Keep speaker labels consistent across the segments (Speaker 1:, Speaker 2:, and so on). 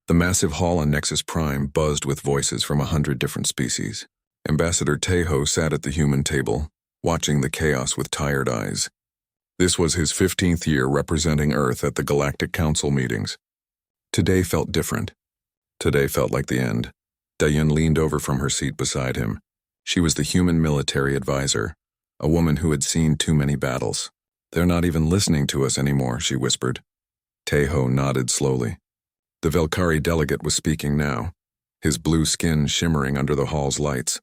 Speaker 1: The massive hall on Nexus Prime buzzed with voices from 100 different species. Ambassador Tejo sat at the human table, watching the chaos with tired eyes. This was his 15th year representing Earth at the Galactic Council meetings. Today felt different. Today felt like the end. Diane leaned over from her seat beside him. She was the human military advisor, a woman who had seen too many battles. "They're not even listening to us anymore," she whispered. Tejo nodded slowly. The Velkari delegate was speaking now, his blue skin shimmering under the hall's lights.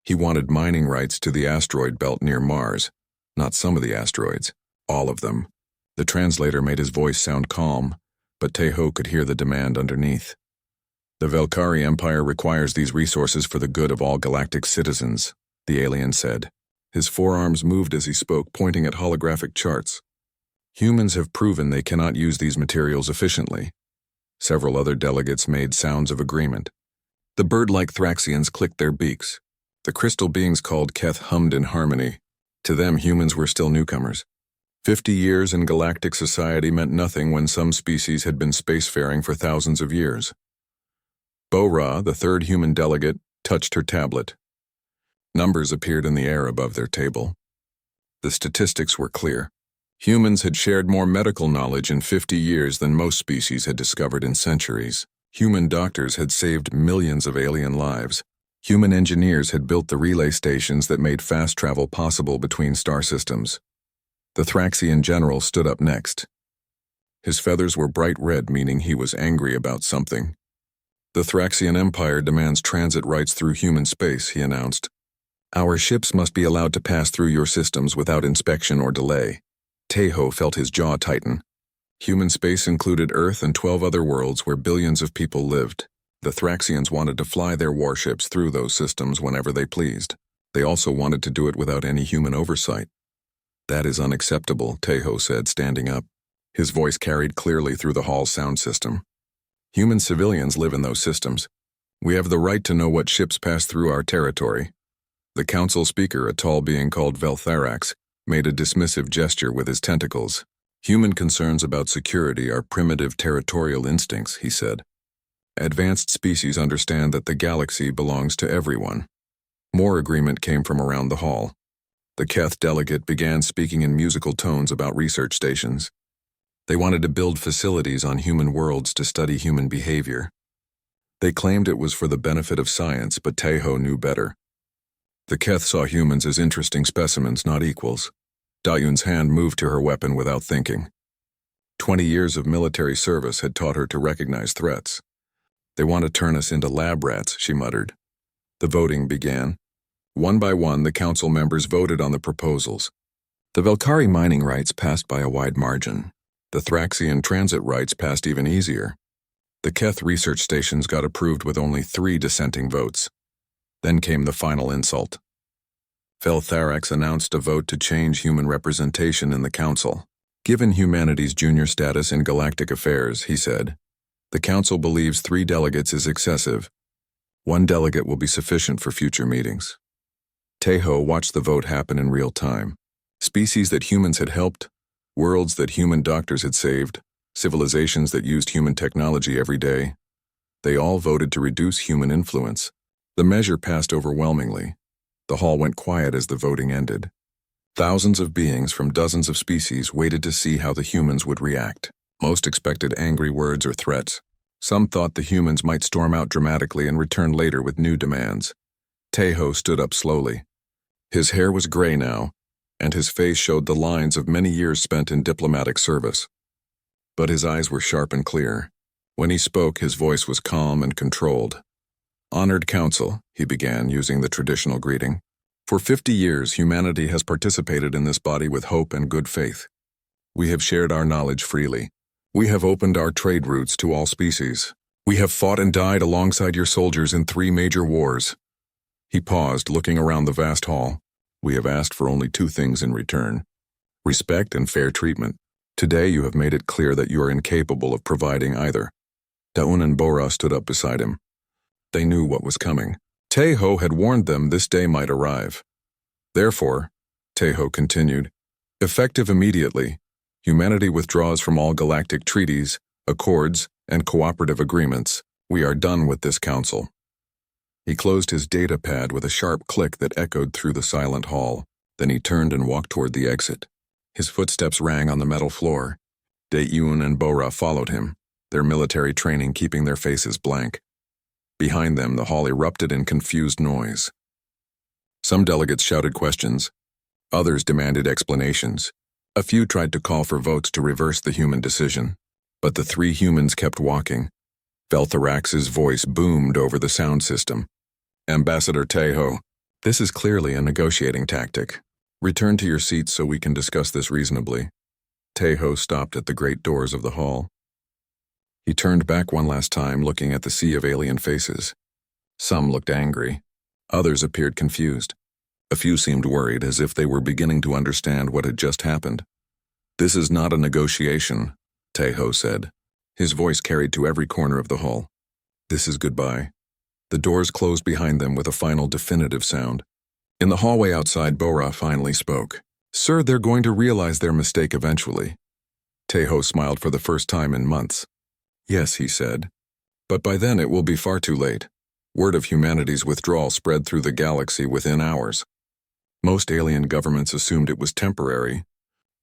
Speaker 1: He wanted mining rights to the asteroid belt near Mars, not some of the asteroids, all of them. The translator made his voice sound calm, but Tejo could hear the demand underneath. "The Velkari Empire requires these resources for the good of all galactic citizens," the alien said. His forearms moved as he spoke, pointing at holographic charts. "Humans have proven they cannot use these materials efficiently." Several other delegates made sounds of agreement. The bird-like Thraxians clicked their beaks. The crystal beings called Keth hummed in harmony. To them, humans were still newcomers. 50 years in galactic society meant nothing when some species had been spacefaring for thousands of years. Bo-Ra, the third human delegate, touched her tablet. Numbers appeared in the air above their table. The statistics were clear. Humans had shared more medical knowledge in 50 years than most species had discovered in centuries. Human doctors had saved millions of alien lives. Human engineers had built the relay stations that made fast travel possible between star systems. The Thraxian general stood up next. His feathers were bright red, meaning he was angry about something. "The Thraxian Empire demands transit rights through human space," he announced. "Our ships must be allowed to pass through your systems without inspection or delay." Tejo felt his jaw tighten. Human space included Earth and 12 other worlds where billions of people lived. The Thraxians wanted to fly their warships through those systems whenever they pleased. They also wanted to do it without any human oversight. "That is unacceptable," Tejo said, standing up. His voice carried clearly through the hall's sound system. "Human civilians live in those systems. We have the right to know what ships pass through our territory." The council speaker, a tall being called Veltharax, made a dismissive gesture with his tentacles. "Human concerns about security are primitive territorial instincts," he said. "Advanced species understand that the galaxy belongs to everyone." More agreement came from around the hall. The Keth delegate began speaking in musical tones about research stations. They wanted to build facilities on human worlds to study human behavior. They claimed it was for the benefit of science, but Tejo knew better. The Keth saw humans as interesting specimens, not equals. Dayun's hand moved to her weapon without thinking. 20 years of military service had taught her to recognize threats. "They want to turn us into lab rats," she muttered. The voting began. One by one, the council members voted on the proposals. The Velkari mining rights passed by a wide margin. The Thraxian transit rights passed even easier. The Keth research stations got approved with only 3 dissenting votes. Then came the final insult. Veltharax announced a vote to change human representation in the council. "Given humanity's junior status in galactic affairs," he said, "the council believes 3 delegates is excessive. 1 delegate will be sufficient for future meetings." Tejo watched the vote happen in real time. Species that humans had helped, worlds that human doctors had saved, civilizations that used human technology every day. They all voted to reduce human influence. The measure passed overwhelmingly. The hall went quiet as the voting ended. Thousands of beings from dozens of species waited to see how the humans would react. Most expected angry words or threats. Some thought the humans might storm out dramatically and return later with new demands. Tejo stood up slowly. His hair was gray now, and his face showed the lines of many years spent in diplomatic service. But his eyes were sharp and clear. When he spoke, his voice was calm and controlled. "Honored Council," he began, using the traditional greeting. "For 50 years, humanity has participated in this body with hope and good faith. We have shared our knowledge freely. We have opened our trade routes to all species. We have fought and died alongside your soldiers in 3 major wars." He paused, looking around the vast hall. "We have asked for only 2 things in return: respect and fair treatment. Today you have made it clear that you are incapable of providing either." Daun and Bo-Ra stood up beside him. They knew what was coming. Tejo had warned them this day might arrive. "Therefore," Tejo continued, "effective immediately, humanity withdraws from all galactic treaties, accords, and cooperative agreements. We are done with this council. He closed his data pad with a sharp click that echoed through the silent hall. Then he turned and walked toward the exit. His footsteps rang on the metal floor. Dae-Yoon and Bora followed him, their military training keeping their faces blank. Behind them, the hall erupted in confused noise. Some delegates shouted questions. Others demanded explanations. A few tried to call for votes to reverse the human decision. But the three humans kept walking. Veltharax's voice boomed over the sound system. Ambassador Tae-ho, this is clearly a negotiating tactic. Return to your seats so we can discuss this reasonably. Tae-ho stopped at the great doors of the hall. He turned back one last time, looking at the sea of alien faces. Some looked angry. Others appeared confused. A few seemed worried, as if they were beginning to understand what had just happened. This is not a negotiation, Tae-ho said. His voice carried to every corner of the hall. This is goodbye. The doors closed behind them with a final definitive sound. In the hallway outside, Bora finally spoke. Sir, they're going to realize their mistake eventually. Tae-ho smiled for the first time in months. Yes, he said. But by then it will be far too late. Word of humanity's withdrawal spread through the galaxy within hours. Most alien governments assumed it was temporary.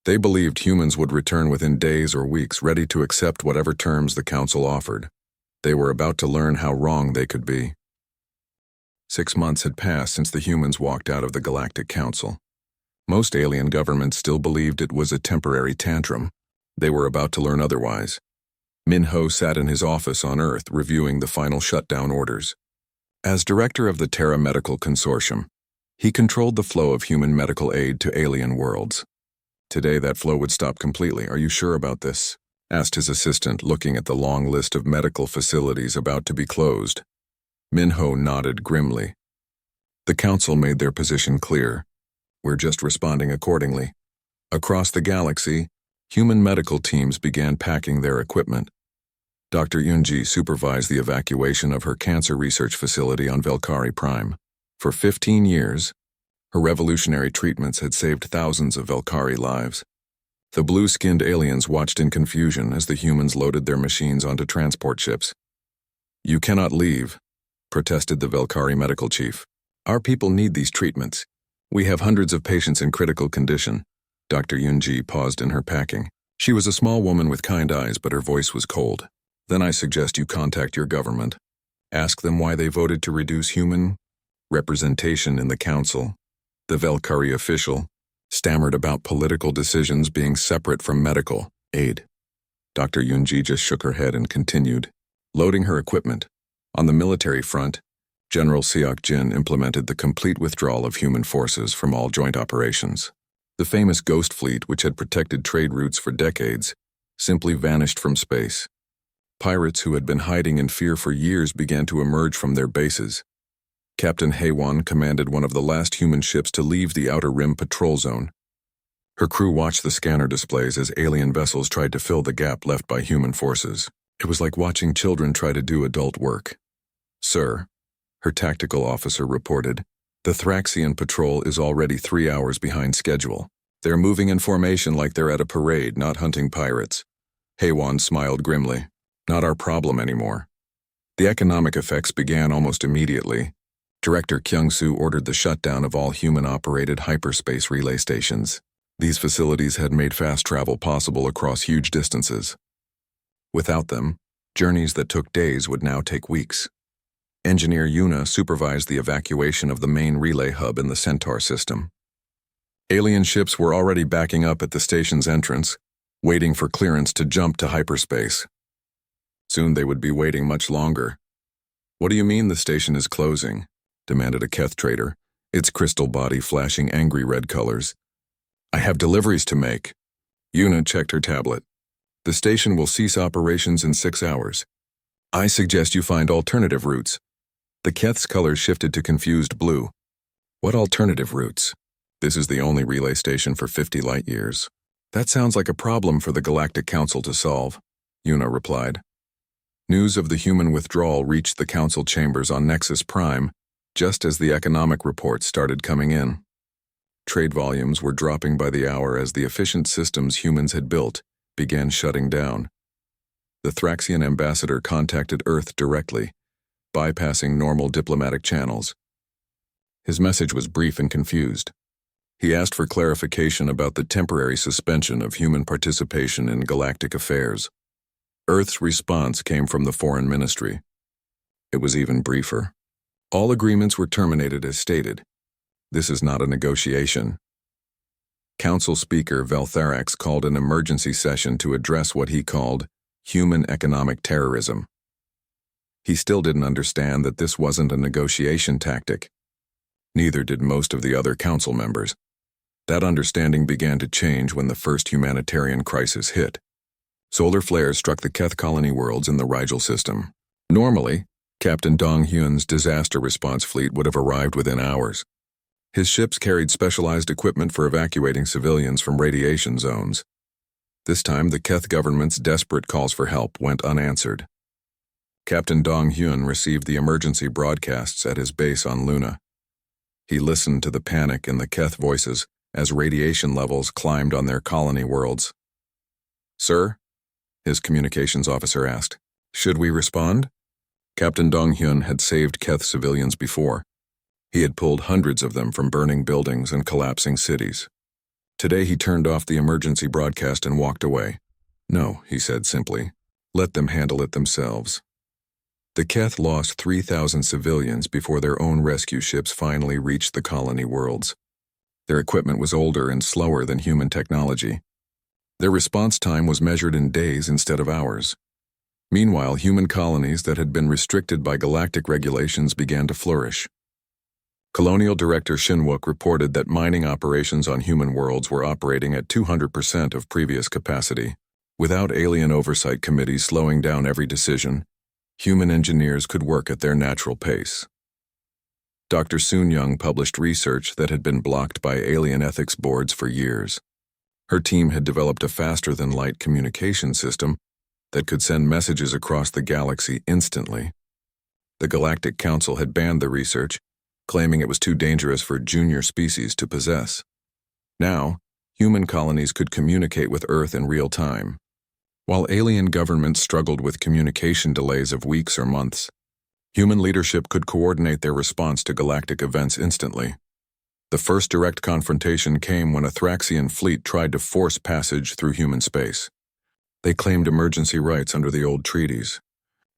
Speaker 1: They believed humans would return within days or weeks, ready to accept whatever terms the council offered. They were about to learn how wrong they could be. 6 months had passed since the humans walked out of the Galactic Council. Most alien governments still believed it was a temporary tantrum. They were about to learn otherwise. Min-ho sat in his office on Earth, reviewing the final shutdown orders. As director of the Terra Medical Consortium, he controlled the flow of human medical aid to alien worlds. Today that flow would stop completely. Are you sure about this? Asked his assistant, looking at the long list of medical facilities about to be closed. Min-ho nodded grimly. The council made their position clear. We're just responding accordingly. Across the galaxy, human medical teams began packing their equipment. Dr. Yoonji supervised the evacuation of her cancer research facility on Velkari Prime. For 15 years, her revolutionary treatments had saved thousands of Velkari lives. The blue-skinned aliens watched in confusion as the humans loaded their machines onto transport ships. You cannot leave, protested the Velkari medical chief. Our people need these treatments. We have hundreds of patients in critical condition. Dr. Yoonji paused in her packing. She was a small woman with kind eyes, but her voice was cold. Then I suggest you contact your government. Ask them why they voted to reduce human representation in the council. The Velkari official stammered about political decisions being separate from medical aid. Dr. Yoonji just shook her head and continued, loading her equipment. On the military front, General Seok-jin implemented the complete withdrawal of human forces from all joint operations. The famous Ghost Fleet, which had protected trade routes for decades, simply vanished from space. Pirates who had been hiding in fear for years began to emerge from their bases. Captain Haewon commanded one of the last human ships to leave the Outer Rim patrol zone. Her crew watched the scanner displays as alien vessels tried to fill the gap left by human forces. It was like watching children try to do adult work. Sir, her tactical officer reported, the Thraxian patrol is already 3 hours behind schedule. They're moving in formation like they're at a parade, not hunting pirates. Haewon smiled grimly. Not our problem anymore. The economic effects began almost immediately. Director Kyung-soo ordered the shutdown of all human-operated hyperspace relay stations. These facilities had made fast travel possible across huge distances. Without them, journeys that took days would now take weeks. Engineer Yuna supervised the evacuation of the main relay hub in the Centaur system. Alien ships were already backing up at the station's entrance, waiting for clearance to jump to hyperspace. Soon they would be waiting much longer. What do you mean the station is closing? Demanded a Keth trader, its crystal body flashing angry red colors. I have deliveries to make. Yuna checked her tablet. The station will cease operations in 6 hours. I suggest you find alternative routes. The Keth's colors shifted to confused blue. What alternative routes? This is the only relay station for 50 light years. That sounds like a problem for the Galactic Council to solve, Yuna replied. News of the human withdrawal reached the council chambers on Nexus Prime, just as the economic reports started coming in. Trade volumes were dropping by the hour as the efficient systems humans had built began shutting down. The Thraxian ambassador contacted Earth directly, bypassing normal diplomatic channels. His message was brief and confused. He asked for clarification about the temporary suspension of human participation in galactic affairs. Earth's response came from the Foreign Ministry. It was even briefer. All agreements were terminated as stated. This is not a negotiation. Council Speaker Veltharax called an emergency session to address what he called human economic terrorism. He still didn't understand that this wasn't a negotiation tactic. Neither did most of the other council members. That understanding began to change when the first humanitarian crisis hit. Solar flares struck the Keth colony worlds in the Rigel system. Normally, Captain Dong Hyun's disaster response fleet would have arrived within hours. His ships carried specialized equipment for evacuating civilians from radiation zones. This time, the Keth government's desperate calls for help went unanswered. Captain Dong Hyun received the emergency broadcasts at his base on Luna. He listened to the panic in the Keth voices as radiation levels climbed on their colony worlds. "Sir?" his communications officer asked. "Should we respond?" Captain Dong Hyun had saved Keth civilians before. He had pulled hundreds of them from burning buildings and collapsing cities. Today he turned off the emergency broadcast and walked away. "No," he said simply. "Let them handle it themselves." The Keth lost 3,000 civilians before their own rescue ships finally reached the colony worlds. Their equipment was older and slower than human technology. Their response time was measured in days instead of hours. Meanwhile, human colonies that had been restricted by galactic regulations began to flourish. Colonial Director Shinwook reported that mining operations on human worlds were operating at 200% of previous capacity. Without alien oversight committees slowing down every decision, human engineers could work at their natural pace. Dr. Soon Young published research that had been blocked by alien ethics boards for years. Her team had developed a faster-than-light communication system that could send messages across the galaxy instantly. The Galactic Council had banned the research, claiming it was too dangerous for junior species to possess. Now, human colonies could communicate with Earth in real time. While alien governments struggled with communication delays of weeks or months, human leadership could coordinate their response to galactic events instantly. The first direct confrontation came when a Thraxian fleet tried to force passage through human space. They claimed emergency rights under the old treaties.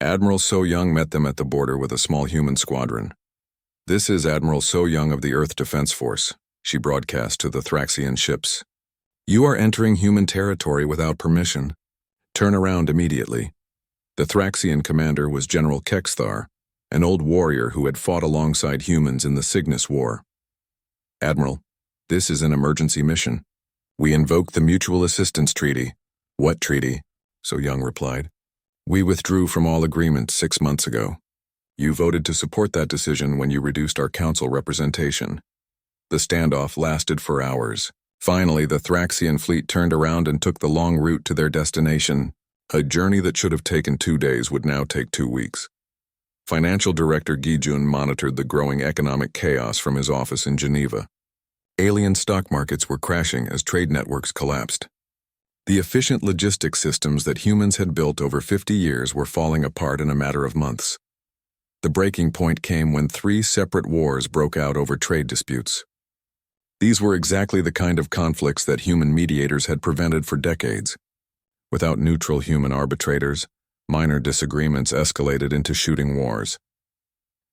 Speaker 1: Admiral So Young met them at the border with a small human squadron. "This is Admiral So Young of the Earth Defense Force," she broadcast to the Thraxian ships. "You are entering human territory without permission. Turn around immediately." The Thraxian commander was General Kexthar, an old warrior who had fought alongside humans in the Cygnus War. "Admiral, this is an emergency mission. We invoke the Mutual Assistance Treaty." "What treaty?" So Young replied. "We withdrew from all agreements 6 months ago. You voted to support that decision when you reduced our council representation." The standoff lasted for hours. Finally, the Thraxian fleet turned around and took the long route to their destination. A journey that should have taken 2 days would now take 2 weeks. Financial Director Gi-jun monitored the growing economic chaos from his office in Geneva. Alien stock markets were crashing as trade networks collapsed. The efficient logistics systems that humans had built over 50 years were falling apart in a matter of months. The breaking point came when 3 separate wars broke out over trade disputes. These were exactly the kind of conflicts that human mediators had prevented for decades. Without neutral human arbitrators, minor disagreements escalated into shooting wars.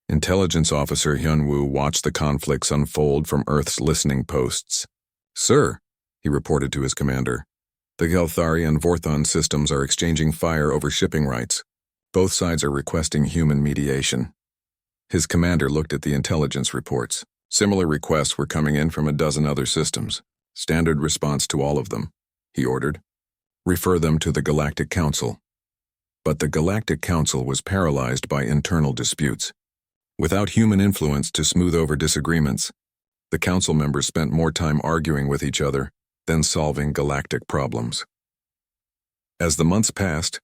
Speaker 1: Intelligence Officer Hyun-woo watched the conflicts unfold from Earth's listening posts. "Sir," he reported to his commander, "the Gelthari and Vorthon systems are exchanging fire over shipping rights. Both sides are requesting human mediation." His commander looked at the intelligence reports. Similar requests were coming in from a dozen other systems. "Standard response to all of them," he ordered. "Refer them to the Galactic Council." But the Galactic Council was paralyzed by internal disputes. Without human influence to smooth over disagreements, the council members spent more time arguing with each other than solving galactic problems. As the months passed,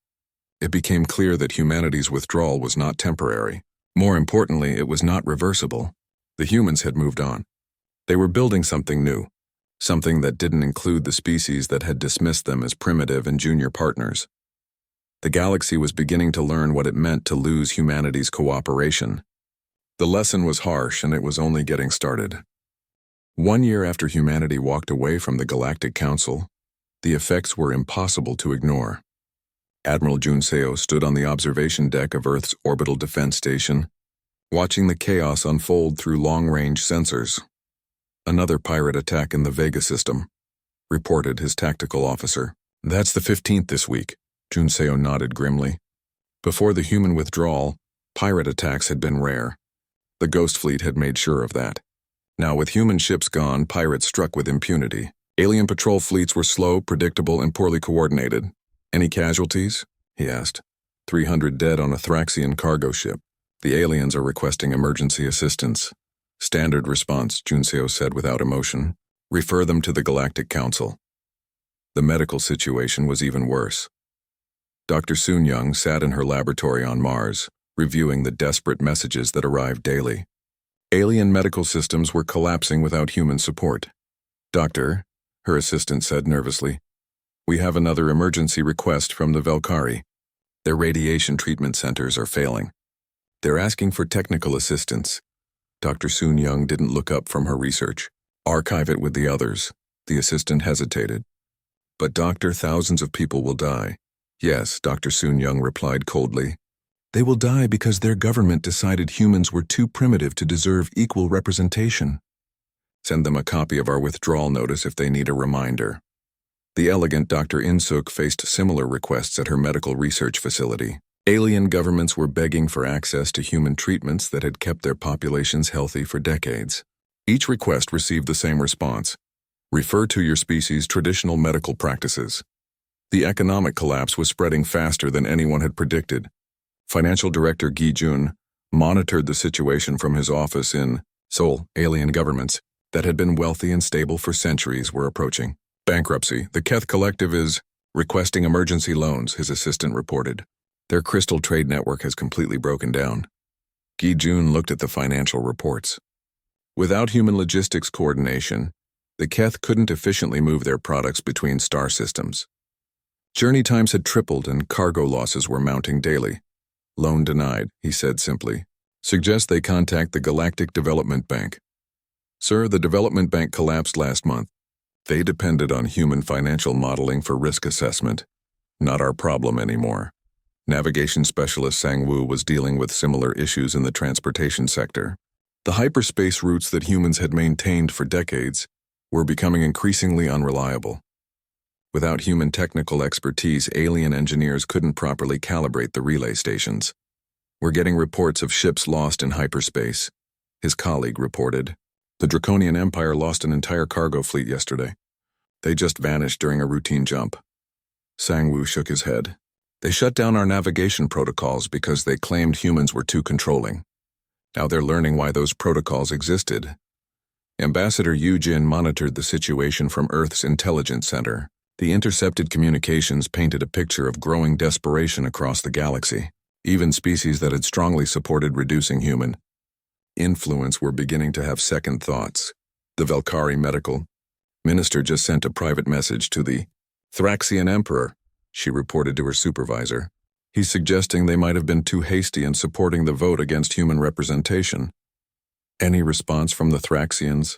Speaker 1: it became clear that humanity's withdrawal was not temporary. More importantly, it was not reversible. The humans had moved on. They were building something new, something that didn't include the species that had dismissed them as primitive and junior partners. The galaxy was beginning to learn what it meant to lose humanity's cooperation. The lesson was harsh, and it was only getting started. 1 year after humanity walked away from the Galactic Council, the effects were impossible to ignore. Admiral Junseo stood on the observation deck of Earth's orbital defense station, watching the chaos unfold through long-range sensors. "Another pirate attack in the Vega system," reported his tactical officer. "That's the 15th this week," Junseo nodded grimly. Before the human withdrawal, pirate attacks had been rare. The Ghost Fleet had made sure of that. Now, with human ships gone, pirates struck with impunity. Alien patrol fleets were slow, predictable, and poorly coordinated. "Any casualties?" he asked. 300 dead on a Thraxian cargo ship. The aliens are requesting emergency assistance. "Standard response," Junseo said without emotion. "Refer them to the Galactic Council." The medical situation was even worse. Dr. Soon Young sat in her laboratory on Mars, reviewing the desperate messages that arrived daily. Alien medical systems were collapsing without human support. "Doctor," her assistant said nervously, "we have another emergency request from the Velkari. Their radiation treatment centers are failing. They're asking for technical assistance." Dr. Soon Young didn't look up from her research. "Archive it with the others." The assistant hesitated. "But doctor, thousands of people will die." "Yes," Dr. Soon Young replied coldly. "They will die because their government decided humans were too primitive to deserve equal representation. Send them a copy of our withdrawal notice if they need a reminder." The elegant Dr. Insuk faced similar requests at her medical research facility. Alien governments were begging for access to human treatments that had kept their populations healthy for decades. Each request received the same response: "Refer to your species' traditional medical practices." The economic collapse was spreading faster than anyone had predicted. Financial Director Gi Jun monitored the situation from his office in Seoul. Alien governments that had been wealthy and stable for centuries were approaching bankruptcy. "The Keth Collective is requesting emergency loans," his assistant reported. "Their crystal trade network has completely broken down." Gi Jun looked at the financial reports. Without human logistics coordination, the Keth couldn't efficiently move their products between star systems. Journey times had tripled and cargo losses were mounting daily. "Loan denied," he said simply. "Suggest they contact the Galactic Development Bank." "Sir, the Development Bank collapsed last month. They depended on human financial modeling for risk assessment. Not our problem anymore." Navigation specialist Sang Woo was dealing with similar issues in the transportation sector. The hyperspace routes that humans had maintained for decades were becoming increasingly unreliable. Without human technical expertise, alien engineers couldn't properly calibrate the relay stations. "We're getting reports of ships lost in hyperspace," his colleague reported. "The Draconian Empire lost an entire cargo fleet yesterday. They just vanished during a routine jump." Sang Woo shook his head. "They shut down our navigation protocols because they claimed humans were too controlling. Now they're learning why those protocols existed." Ambassador Yu Jin monitored the situation from Earth's intelligence center. The intercepted communications painted a picture of growing desperation across the galaxy. Even species that had strongly supported reducing human influence were beginning to have second thoughts. The Velkari medical minister just sent a private message to the Thraxian Emperor, she reported to her supervisor. "He's suggesting they might have been too hasty in supporting the vote against human representation." "Any response from the Thraxians?"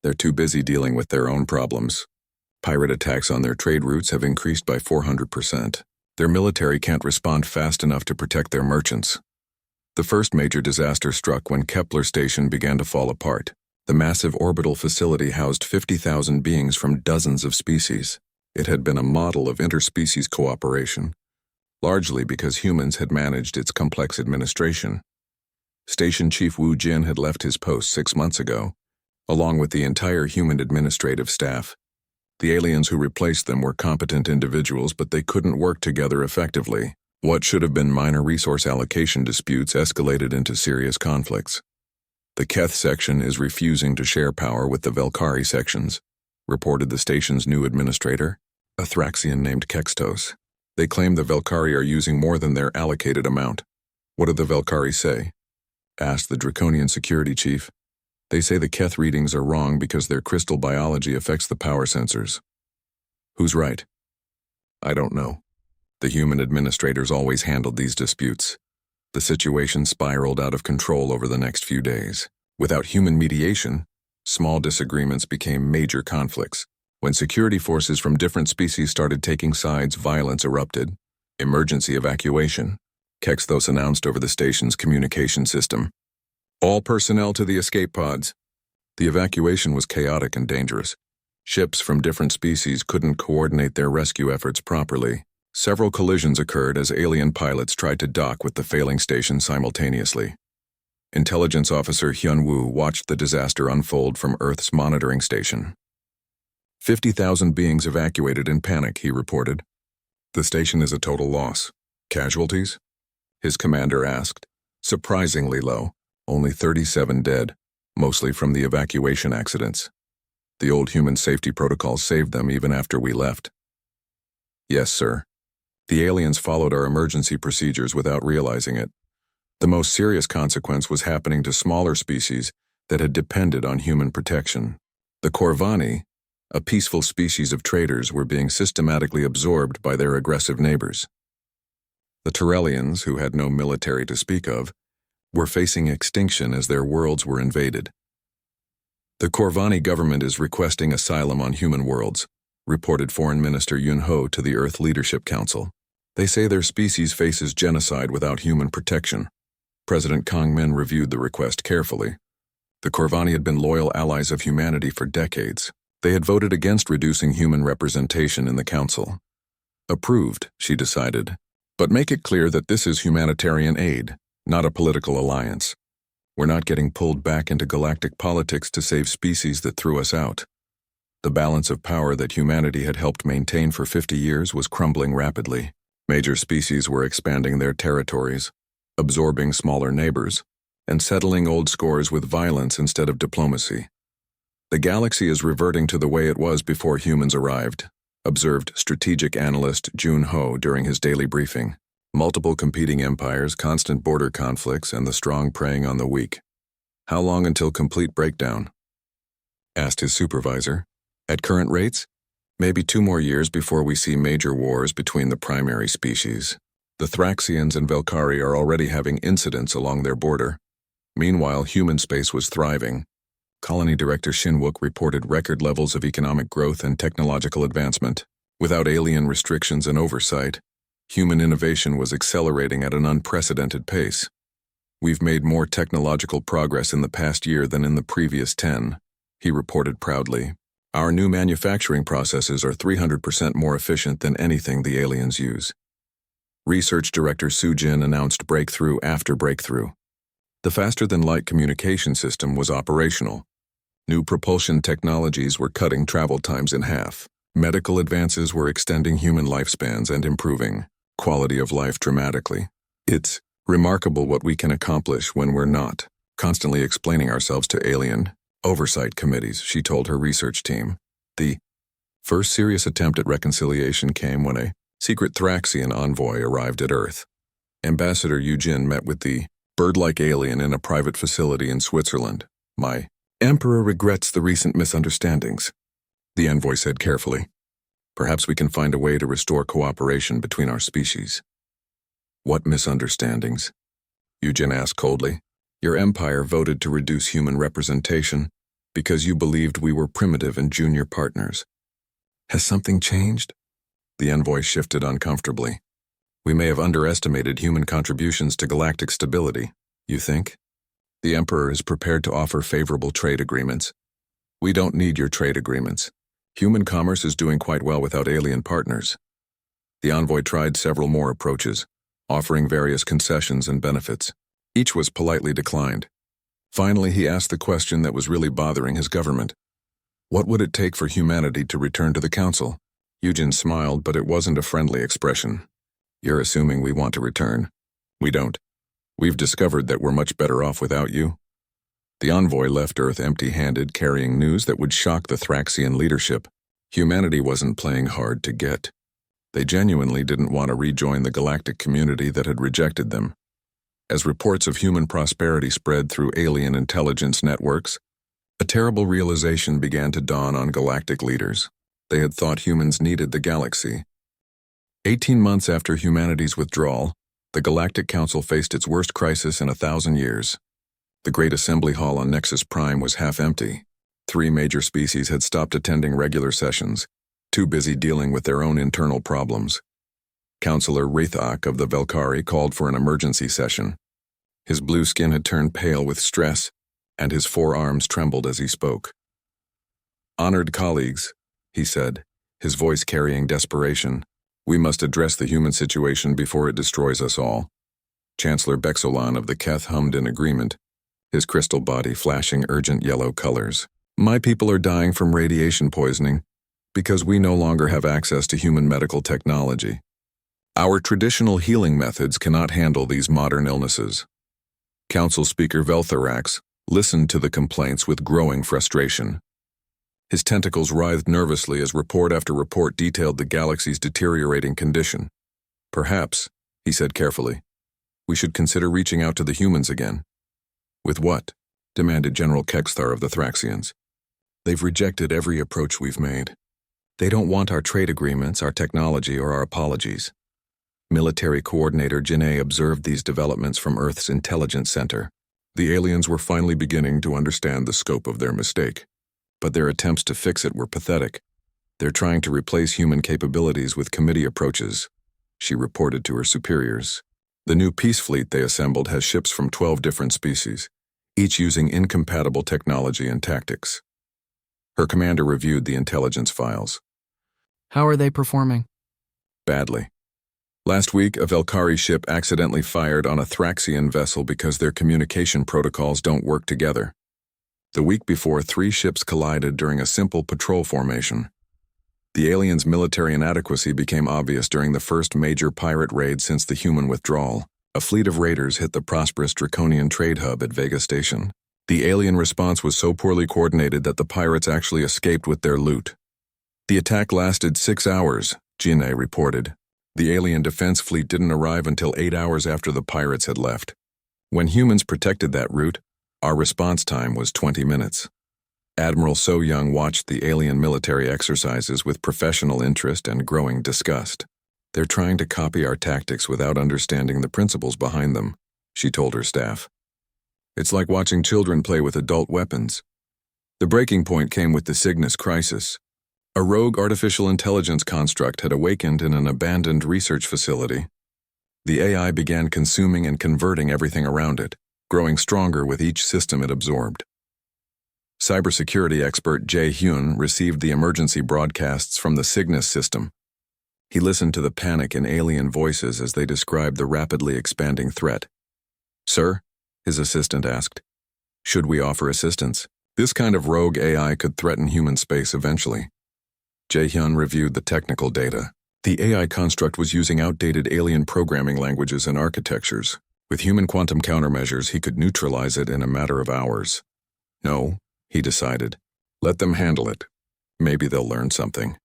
Speaker 1: "They're too busy dealing with their own problems. Pirate attacks on their trade routes have increased by 400%. Their military can't respond fast enough to protect their merchants." The first major disaster struck when Kepler Station began to fall apart. The massive orbital facility housed 50,000 beings from dozens of species. It had been a model of interspecies cooperation, largely because humans had managed its complex administration. Station Chief Wu Jin had left his post 6 months ago, along with the entire human administrative staff. The aliens who replaced them were competent individuals, but they couldn't work together effectively. What should have been minor resource allocation disputes escalated into serious conflicts. "The Keth section is refusing to share power with the Velkari sections," reported the station's new administrator, a Thraxian named Kextos. "They claim the Velkari are using more than their allocated amount." "What do the Velkari say?" asked the Draconian security chief. "They say the Keth readings are wrong because their crystal biology affects the power sensors." "Who's right?" "I don't know. The human administrators always handled these disputes. The situation spiraled out of control over the next few days. Without human mediation, small disagreements became major conflicts. When security forces from different species started taking sides, violence erupted. Emergency evacuation, Kexthos announced over the station's communication system. All personnel to the escape pods. The evacuation was chaotic and dangerous. Ships from different species couldn't coordinate their rescue efforts properly. Several collisions occurred as alien pilots tried to dock with the failing station simultaneously. Intelligence Officer Hyun Woo watched the disaster unfold from Earth's monitoring station. 50,000 beings evacuated in panic, he reported. The station is a total loss. Casualties? His commander asked. Surprisingly low, only 37 dead, mostly from the evacuation accidents. The old human safety protocols saved them even after we left. Yes, sir. The aliens followed our emergency procedures without realizing it. The most serious consequence was happening to smaller species that had depended on human protection. The Corvani, a peaceful species of traders, were being systematically absorbed by their aggressive neighbors. The Turellians, who had no military to speak of, were facing extinction as their worlds were invaded. The Corvani government is requesting asylum on human worlds, reported Foreign Minister Yun Ho to the Earth Leadership Council. They say their species faces genocide without human protection. President Kang Min reviewed the request carefully. The Corvani had been loyal allies of humanity for decades. They had voted against reducing human representation in the council. Approved, she decided. But make it clear that this is humanitarian aid, not a political alliance. We're not getting pulled back into galactic politics to save species that threw us out. The balance of power that humanity had helped maintain for 50 years was crumbling rapidly. Major species were expanding their territories, absorbing smaller neighbors, and settling old scores with violence instead of diplomacy. The galaxy is reverting to the way it was before humans arrived, observed strategic analyst Jun Ho during his daily briefing. Multiple competing empires, constant border conflicts, and the strong preying on the weak. How long until complete breakdown? Asked his supervisor. At current rates? Maybe 2 more years before we see major wars between the primary species. The Thraxians and Velkari are already having incidents along their border. Meanwhile, human space was thriving. Colony Director Shinwook reported record levels of economic growth and technological advancement. Without alien restrictions and oversight, human innovation was accelerating at an unprecedented pace. We've made more technological progress in the past year than in the previous 10, he reported proudly. Our new manufacturing processes are 300% more efficient than anything the aliens use. Research Director Su Jin announced breakthrough after breakthrough. The faster-than-light communication system was operational. New propulsion technologies were cutting travel times in half. Medical advances were extending human lifespans and improving quality of life dramatically. It's remarkable what we can accomplish when we're not constantly explaining ourselves to alien oversight committees, she told her research team. The first serious attempt at reconciliation came when a secret Thraxian envoy arrived at Earth. Ambassador Eugene met with the bird-like alien in a private facility in Switzerland. My emperor regrets the recent misunderstandings, the envoy said carefully. Perhaps we can find a way to restore cooperation between our species. What misunderstandings? Eugene asked coldly. Your empire voted to reduce human representation because you believed we were primitive and junior partners. Has something changed? The envoy shifted uncomfortably. We may have underestimated human contributions to galactic stability, you think? The Emperor is prepared to offer favorable trade agreements. We don't need your trade agreements. Human commerce is doing quite well without alien partners. The envoy tried several more approaches, offering various concessions and benefits. Each was politely declined. Finally, he asked the question that was really bothering his government. What would it take for humanity to return to the Council? Eugene smiled, but it wasn't a friendly expression. You're assuming we want to return. We don't. We've discovered that we're much better off without you. The envoy left Earth empty-handed, carrying news that would shock the Thraxian leadership. Humanity wasn't playing hard to get. They genuinely didn't want to rejoin the galactic community that had rejected them. As reports of human prosperity spread through alien intelligence networks, a terrible realization began to dawn on galactic leaders. They had thought humans needed the galaxy. 18 months after humanity's withdrawal, the Galactic Council faced its worst crisis in 1,000 years. The Great Assembly Hall on Nexus Prime was half empty. 3 major species had stopped attending regular sessions, too busy dealing with their own internal problems. Councillor Rathok of the Velkari called for an emergency session. His blue skin had turned pale with stress, and his forearms trembled as he spoke. "Honored colleagues," he said, his voice carrying desperation, "we must address the human situation before it destroys us all." Chancellor Bexolan of the Keth hummed in agreement, his crystal body flashing urgent yellow colors. "My people are dying from radiation poisoning because we no longer have access to human medical technology. Our traditional healing methods cannot handle these modern illnesses." Council Speaker Veltharax listened to the complaints with growing frustration. His tentacles writhed nervously as report after report detailed the galaxy's deteriorating condition. "Perhaps," he said carefully, "we should consider reaching out to the humans again." "With what?" demanded General Kexthar of the Thraxians. "They've rejected every approach we've made. They don't want our trade agreements, our technology, or our apologies." Military Coordinator Janae observed these developments from Earth's Intelligence Center. The aliens were finally beginning to understand the scope of their mistake. But their attempts to fix it were pathetic. "They're trying to replace human capabilities with committee approaches," she reported to her superiors. "The new peace fleet they assembled has ships from 12 different species, each using incompatible technology and tactics." Her commander reviewed the intelligence files.
Speaker 2: "How are they performing?"
Speaker 1: "Badly. Last week, a Velkari ship accidentally fired on a Thraxian vessel because their communication protocols don't work together. The week before, 3 ships collided during a simple patrol formation. The aliens' military inadequacy became obvious during the first major pirate raid since the human withdrawal. A fleet of raiders hit the prosperous Draconian trade hub at Vega Station. The alien response was so poorly coordinated that the pirates actually escaped with their loot. The attack lasted 6 hours, Jine reported. The alien defense fleet didn't arrive until 8 hours after the pirates had left. When humans protected that route, our response time was 20 minutes. Admiral So Young watched the alien military exercises with professional interest and growing disgust. "They're trying to copy our tactics without understanding the principles behind them," she told her staff. "It's like watching children play with adult weapons." The breaking point came with the Cygnus crisis. A rogue artificial intelligence construct had awakened in an abandoned research facility. The AI began consuming and converting everything around it, growing stronger with each system it absorbed. Cybersecurity expert Jae Hyun received the emergency broadcasts from the Cygnus system. He listened to the panic in alien voices as they described the rapidly expanding threat. "Sir?" his assistant asked. "Should we offer assistance? This kind of rogue AI could threaten human space eventually." Jae-hyun reviewed the technical data. The AI construct was using outdated alien programming languages and architectures. With human quantum countermeasures, he could neutralize it in a matter of hours. "No," he decided. "Let them handle it. Maybe they'll learn something."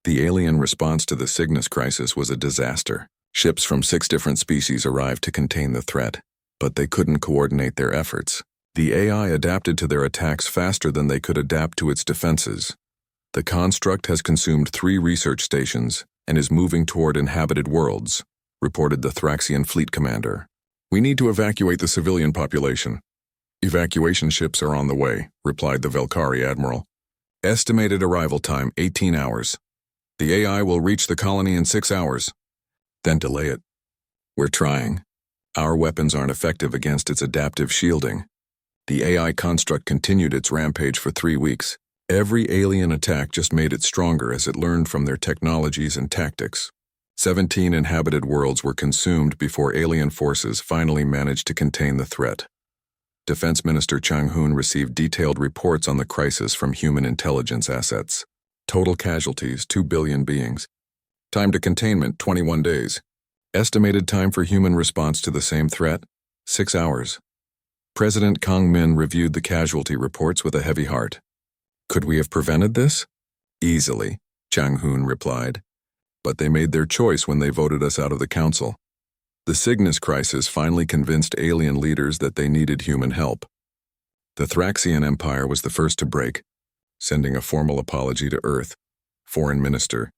Speaker 1: The alien response to the Cygnus crisis was a disaster. Ships from 6 different species arrived to contain the threat, but they couldn't coordinate their efforts. The AI adapted to their attacks faster than they could adapt to its defenses. "The construct has consumed 3 research stations and is moving toward inhabited worlds," reported the Thraxian fleet commander. "We need to evacuate the civilian population." "Evacuation ships are on the way," replied the Velkari admiral. "Estimated arrival time 18 hours. The AI will reach the colony in 6 hours. Then delay it." "We're trying. Our weapons aren't effective against its adaptive shielding." The AI construct continued its rampage for 3 weeks. Every alien attack just made it stronger as it learned from their technologies and tactics. 17 inhabited worlds were consumed before alien forces finally managed to contain the threat. Defense Minister Chang Hoon received detailed reports on the crisis from human intelligence assets. Total casualties, 2 billion beings. Time to containment, 21 days. Estimated time for human response to the same threat, 6 hours. President Kang Min reviewed the casualty reports with a heavy heart. "Could we have prevented this?" "Easily," Chang Hoon replied. "But they made their choice when they voted us out of the council." The Cygnus crisis finally convinced alien leaders that they needed human help. The Thraxian Empire was the first to break, sending a formal apology to Earth. Foreign Minister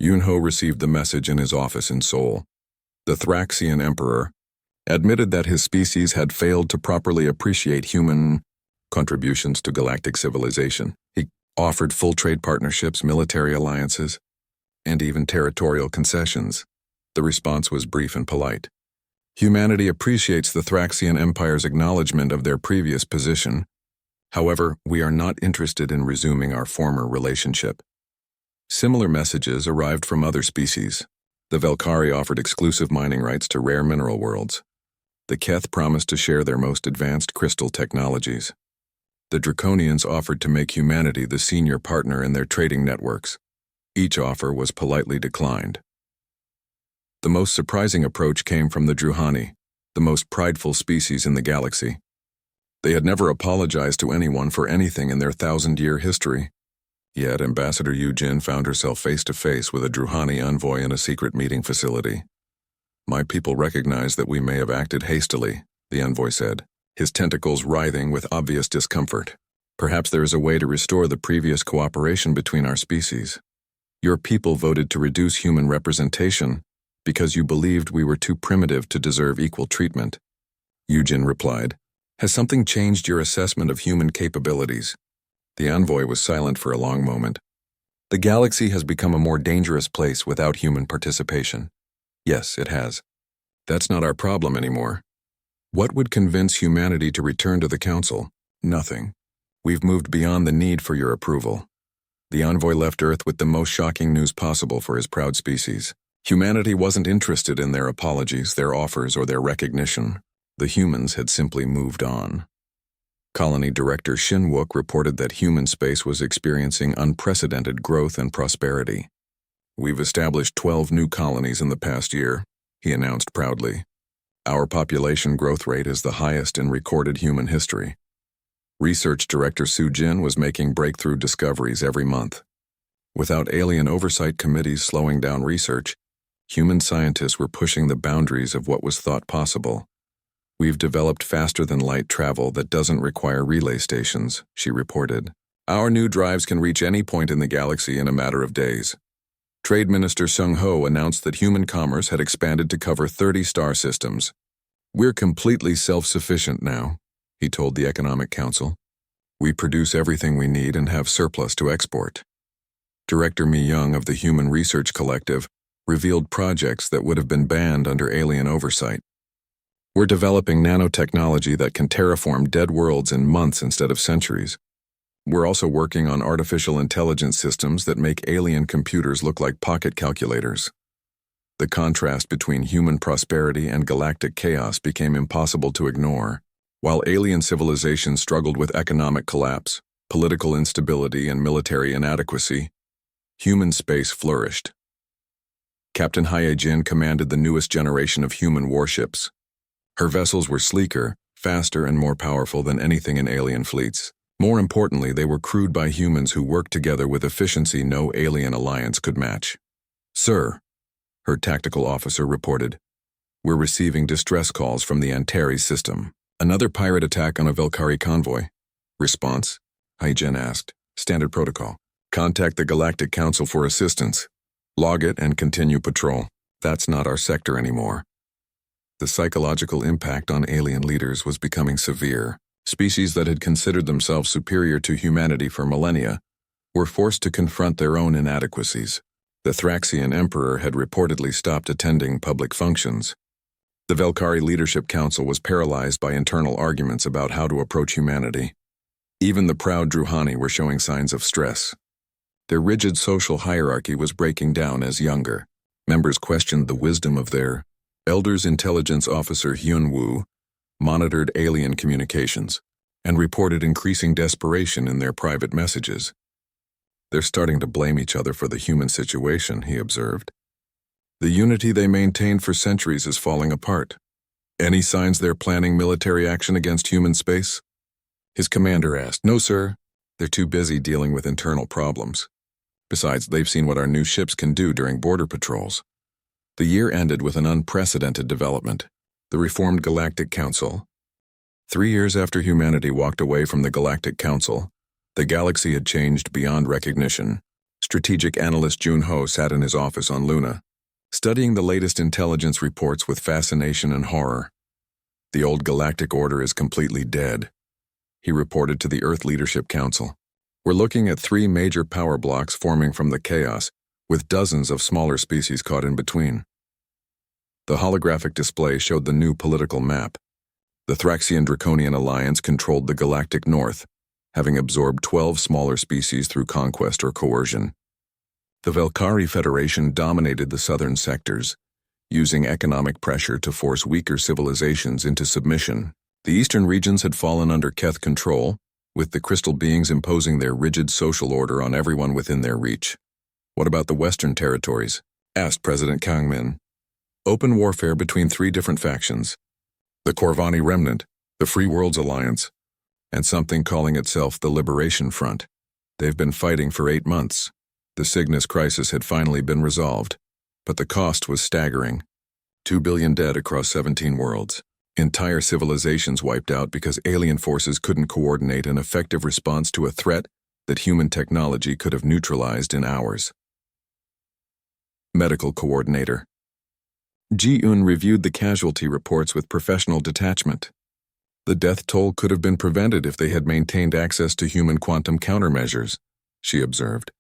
Speaker 1: Yunho received the message in his office in Seoul. The Thraxian Emperor admitted that his species had failed to properly appreciate human contributions to galactic civilization. He offered full trade partnerships, military alliances, and even territorial concessions. The response was brief and polite. Humanity appreciates the Thraxian Empire's acknowledgement of their previous position. However, we are not interested in resuming our former relationship. Similar messages arrived from other species. The Velkari offered exclusive mining rights to rare mineral worlds. The Keth promised to share their most advanced crystal technologies. The Draconians offered to make humanity the senior partner in their trading networks. Each offer was politely declined. The most surprising approach came from the Druhani, the most prideful species in the galaxy. They had never apologized to anyone for anything in their 1,000-year history. Yet Ambassador Yujin found herself face-to-face with a Druhani envoy in a secret meeting facility. "My people recognize that we may have acted hastily," the envoy said, his tentacles writhing with obvious discomfort. "Perhaps there is a way to restore the previous cooperation between our species. Your people voted to reduce human representation because you believed we were too primitive to deserve equal treatment." Yujin replied, "Has something changed your assessment of human capabilities?" The envoy was silent for a long moment. "The galaxy has become a more dangerous place without human participation." "Yes, it has. That's not our problem anymore. What would convince humanity to return to the Council? Nothing. We've moved beyond the need for your approval." The envoy left Earth with the most shocking news possible for his proud species. Humanity wasn't interested in their apologies, their offers, or their recognition. The humans had simply moved on. Colony Director Shin Wook reported that human space was experiencing unprecedented growth and prosperity. "We've established 12 new colonies in the past year," he announced proudly. "Our population growth rate is the highest in recorded human history." Research Director Su Jin was making breakthrough discoveries every month. Without alien oversight committees slowing down research, human scientists were pushing the boundaries of what was thought possible. "We've developed faster-than-light travel that doesn't require relay stations," she reported. "Our new drives can reach any point in the galaxy in a matter of days." Trade Minister Sung Ho announced that human commerce had expanded to cover 30 star systems. "We're completely self-sufficient now," he told the Economic Council. "We produce everything we need and have surplus to export." Director Mi Young of the Human Research Collective revealed projects that would have been banned under alien oversight. "We're developing nanotechnology that can terraform dead worlds in months instead of centuries. We're also working on artificial intelligence systems that make alien computers look like pocket calculators." The contrast between human prosperity and galactic chaos became impossible to ignore. While alien civilizations struggled with economic collapse, political instability, and military inadequacy, human space flourished. Captain Haye Jin commanded the newest generation of human warships. Her vessels were sleeker, faster, and more powerful than anything in alien fleets. More importantly, they were crewed by humans who worked together with efficiency no alien alliance could match. "Sir," her tactical officer reported, "we're receiving distress calls from the Antares system. Another pirate attack on a Velkari convoy." "Response?" Haijin asked. "Standard protocol. Contact the Galactic Council for assistance. Log it and continue patrol. That's not our sector anymore." The psychological impact on alien leaders was becoming severe. Species that had considered themselves superior to humanity for millennia were forced to confront their own inadequacies. The Thraxian Emperor had reportedly stopped attending public functions. The Velkari Leadership Council was paralyzed by internal arguments about how to approach humanity. Even the proud Druhani were showing signs of stress. Their rigid social hierarchy was breaking down as younger members questioned the wisdom of their elders. Intelligence Officer Hyun Woo monitored alien communications and reported increasing desperation in their private messages. "They're starting to blame each other for the human situation," he observed. "The unity they maintained for centuries is falling apart. Any signs they're planning military action against human space?" His commander asked. "No, sir. They're too busy dealing with internal problems. Besides, they've seen what our new ships can do during border patrols." The year ended with an unprecedented development. The reformed Galactic Council. 3 years after humanity walked away from the Galactic Council, the galaxy had changed beyond recognition. Strategic analyst Jun Ho sat in his office on Luna, studying the latest intelligence reports with fascination and horror. The old galactic order is completely dead, he reported to the Earth Leadership Council. We're looking at 3 major power blocks forming from the chaos, with dozens of smaller species caught in between. The holographic display showed the new political map. The Thraxian-Draconian Alliance controlled the galactic north, having absorbed 12 smaller species through conquest or coercion. The Velkari Federation dominated the southern sectors, using economic pressure to force weaker civilizations into submission. The eastern regions had fallen under Keth control, with the crystal beings imposing their rigid social order on everyone within their reach. What about the western territories? Asked President Kangmin. Open warfare between 3 different factions. The Corvani Remnant, the Free Worlds Alliance, and something calling itself the Liberation Front. They've been fighting for 8 months. The Cygnus crisis had finally been resolved, but the cost was staggering. 2 billion dead across 17 worlds. Entire civilizations wiped out because alien forces couldn't coordinate an effective response to a threat that human technology could have neutralized in hours. Medical Coordinator. Ji-un reviewed the casualty reports with professional detachment. The death toll could have been prevented if they had maintained access to human quantum countermeasures, she observed.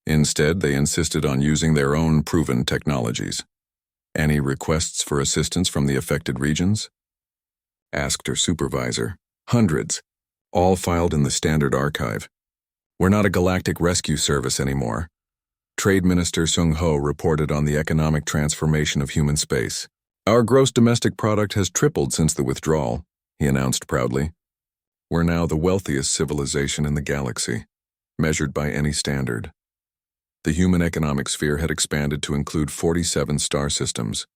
Speaker 1: Instead, they insisted on using their own proven technologies. Any requests for assistance from the affected regions? Asked her supervisor. Hundreds, all filed in the standard archive. We're not a galactic rescue service anymore. Trade Minister Sung Ho reported on the economic transformation of human space. Our gross domestic product has tripled since the withdrawal, he announced proudly. We're now the wealthiest civilization in the galaxy, measured by any standard. The human economic sphere had expanded to include 47 star systems,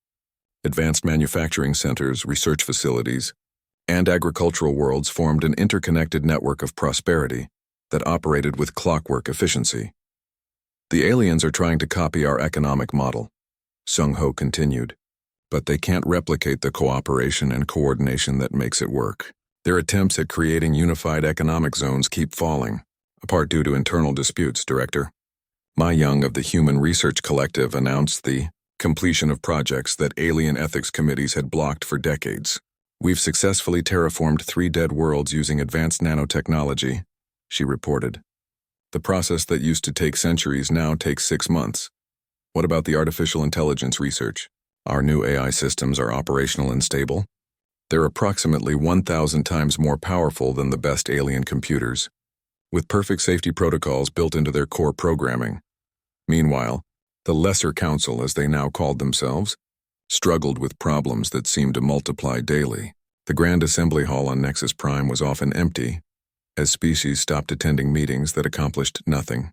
Speaker 1: advanced manufacturing centers, research facilities, and agricultural worlds formed an interconnected network of prosperity that operated with clockwork efficiency. The aliens are trying to copy our economic model, Sung Ho continued, but they can't replicate the cooperation and coordination that makes it work. Their attempts at creating unified economic zones keep falling, apart due to internal disputes, Director. Ma Young of the Human Research Collective announced the completion of projects that alien ethics committees had blocked for decades. We've successfully terraformed 3 dead worlds using advanced nanotechnology, she reported. The process that used to take centuries now takes 6 months. What about the artificial intelligence research? Our new AI systems are operational and stable. They're approximately 1,000 times more powerful than the best alien computers, with perfect safety protocols built into their core programming. Meanwhile, the Lesser Council, as they now called themselves, struggled with problems that seemed to multiply daily. The Grand Assembly Hall on Nexus Prime was often empty, as species stopped attending meetings that accomplished nothing.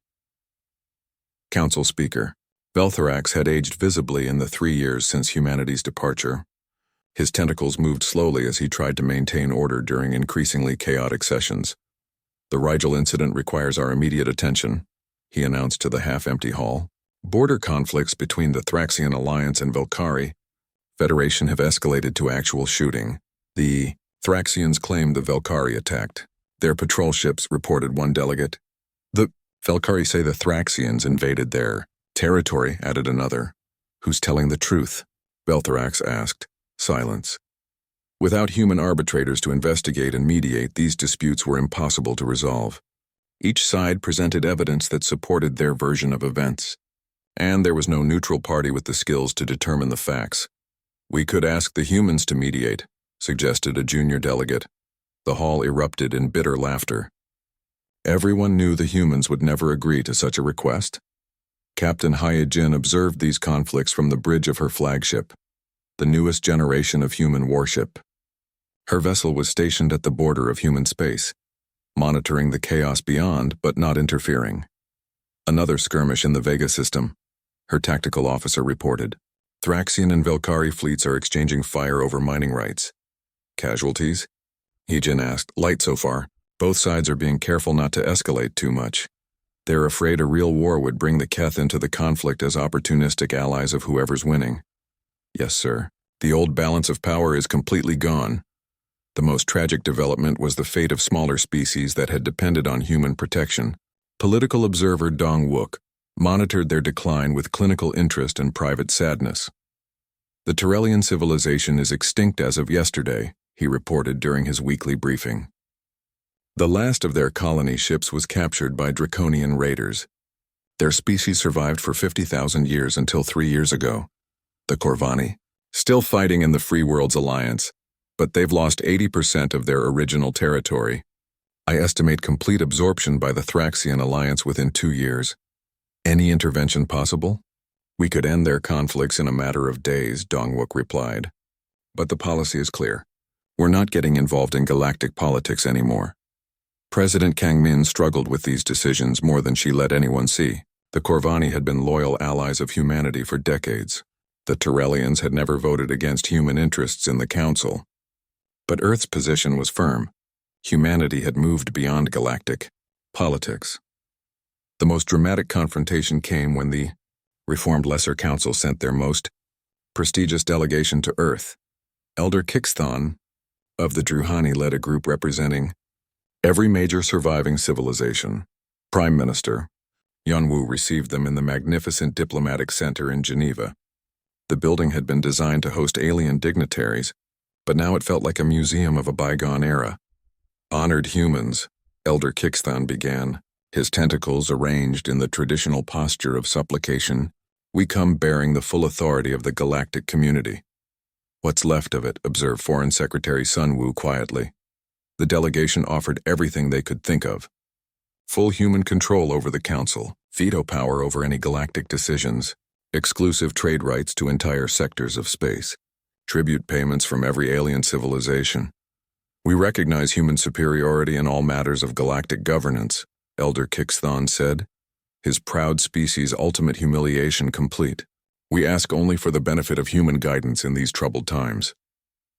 Speaker 1: Council Speaker. Veltharax had aged visibly in the 3 years since humanity's departure. His tentacles moved slowly as he tried to maintain order during increasingly chaotic sessions. The Rigel incident requires our immediate attention, he announced to the half-empty hall. Border conflicts between the Thraxian Alliance and Velkari Federation have escalated to actual shooting. The Thraxians claimed the Velkari attacked. Their patrol ships, reported one delegate. The Velkari say the Thraxians invaded their territory, added another. Who's telling the truth? Veltharax asked. Silence. Without human arbitrators to investigate and mediate, these disputes were impossible to resolve. Each side presented evidence that supported their version of events, and there was no neutral party with the skills to determine the facts. We could ask the humans to mediate, suggested a junior delegate. The hall erupted in bitter laughter. Everyone knew the humans would never agree to such a request. Captain Hyejin observed these conflicts from the bridge of her flagship, the newest generation of human warship. Her vessel was stationed at the border of human space, monitoring the chaos beyond but not interfering. Another skirmish in the Vega system, her tactical officer reported. Thraxian and Velkari fleets are exchanging fire over mining rights. Casualties? Hyejin asked. Light so far. Both sides are being careful not to escalate too much. They're afraid a real war would bring the Keth into the conflict as opportunistic allies of whoever's winning. Yes, sir. The old balance of power is completely gone. The most tragic development was the fate of smaller species that had depended on human protection. Political observer Dong Wook, monitored their decline with clinical interest and private sadness. The Terrellian civilization is extinct as of yesterday, he reported during his weekly briefing. The last of their colony ships was captured by draconian raiders. Their species survived for 50,000 years until 3 years ago. The Corvani, still fighting in the Free Worlds Alliance, but they've lost 80% of their original territory. I estimate complete absorption by the Thraxian Alliance within 2 years. Any intervention possible? We could end their conflicts in a matter of days, Dongwook replied. But the policy is clear. We're not getting involved in galactic politics anymore. President Kang Min struggled with these decisions more than she let anyone see. The Corvani had been loyal allies of humanity for decades. The Terrellians had never voted against human interests in the Council. But Earth's position was firm. Humanity had moved beyond galactic politics. The most dramatic confrontation came when the Reformed Lesser Council sent their most prestigious delegation to Earth. Elder Kixthon of the Druhani led a group representing every major surviving civilization. Prime Minister Yunwu received them in the magnificent diplomatic center in Geneva. The building had been designed to host alien dignitaries, but now it felt like a museum of a bygone era. Honored humans, Elder Kixthon began, his tentacles arranged in the traditional posture of supplication. We come bearing the full authority of the galactic community. What's left of it, observed Foreign Secretary Sun Wu quietly. The delegation offered everything they could think of. Full human control over the Council, veto power over any galactic decisions, exclusive trade rights to entire sectors of space, tribute payments from every alien civilization. We recognize human superiority in all matters of galactic governance, Elder Kixthon said, his proud species' ultimate humiliation complete. We ask only for the benefit of human guidance in these troubled times.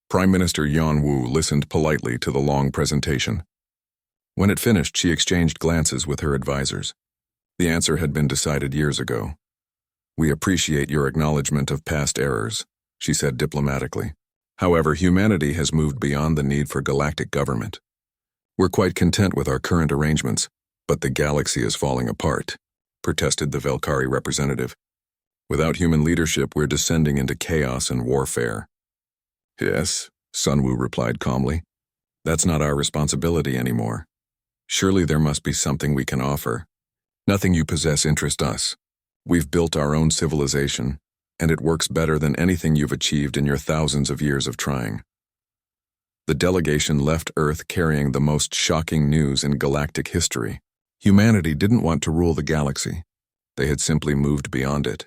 Speaker 1: Prime Minister Yunwu listened politely to the long presentation. When it finished, she exchanged glances with her advisors. The answer had been decided years ago. We appreciate your acknowledgement of past errors, she said diplomatically. However, humanity has moved beyond the need for galactic government. We're quite content with our current arrangements, but the galaxy is falling apart, protested the Velkari representative. Without human leadership, we're descending into chaos and warfare. Yes, Sun Wu replied calmly. That's not our responsibility anymore. Surely there must be something we can offer. Nothing you possess interests us. We've built our own civilization, and it works better than anything you've achieved in your thousands of years of trying. The delegation left Earth carrying the most shocking news in galactic history. Humanity didn't want to rule the galaxy. They had simply moved beyond it.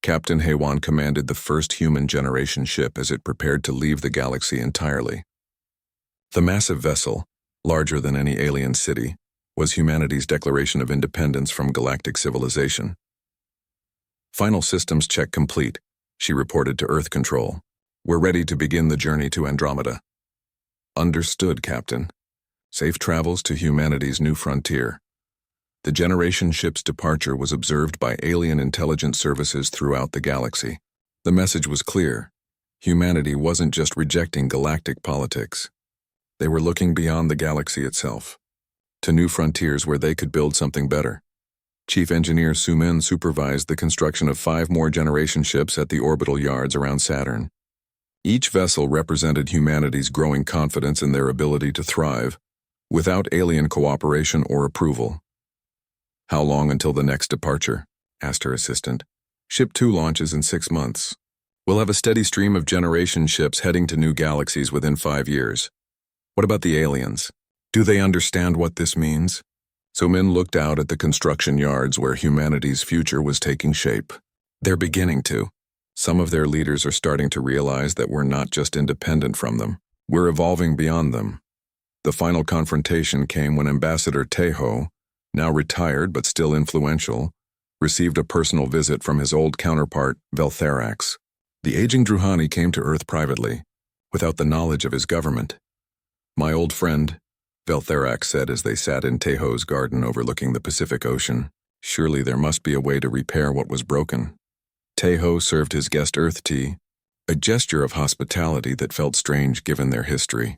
Speaker 1: Captain Heiwan commanded the first human generation ship as it prepared to leave the galaxy entirely. The massive vessel, larger than any alien city, was humanity's declaration of independence from galactic civilization. Final systems check complete, she reported to Earth Control. We're ready to begin the journey to Andromeda. Understood, Captain. Safe travels to humanity's new frontier. The generation ship's departure was observed by alien intelligence services throughout the galaxy. The message was clear. Humanity wasn't just rejecting galactic politics. They were looking beyond the galaxy itself, to new frontiers where they could build something better. Chief Engineer Su Min supervised the construction of 5 more generation ships at the orbital yards around Saturn. Each vessel represented humanity's growing confidence in their ability to thrive, without alien cooperation or approval. How long until the next departure? Asked her assistant. Ship 2 launches in 6 months. We'll have a steady stream of generation ships heading to new galaxies within 5 years. What about the aliens? Do they understand what this means? So Min looked out at the construction yards where humanity's future was taking shape. They're beginning to. Some of their leaders are starting to realize that we're not just independent from them. We're evolving beyond them. The final confrontation came when Ambassador Teho, now retired but still influential, received a personal visit from his old counterpart, Veltherax. The aging Druhani came to Earth privately, without the knowledge of his government. My old friend, Veltherax said as they sat in Teho's garden overlooking the Pacific Ocean. Surely there must be a way to repair what was broken. Teho served his guest Earth tea, a gesture of hospitality that felt strange given their history.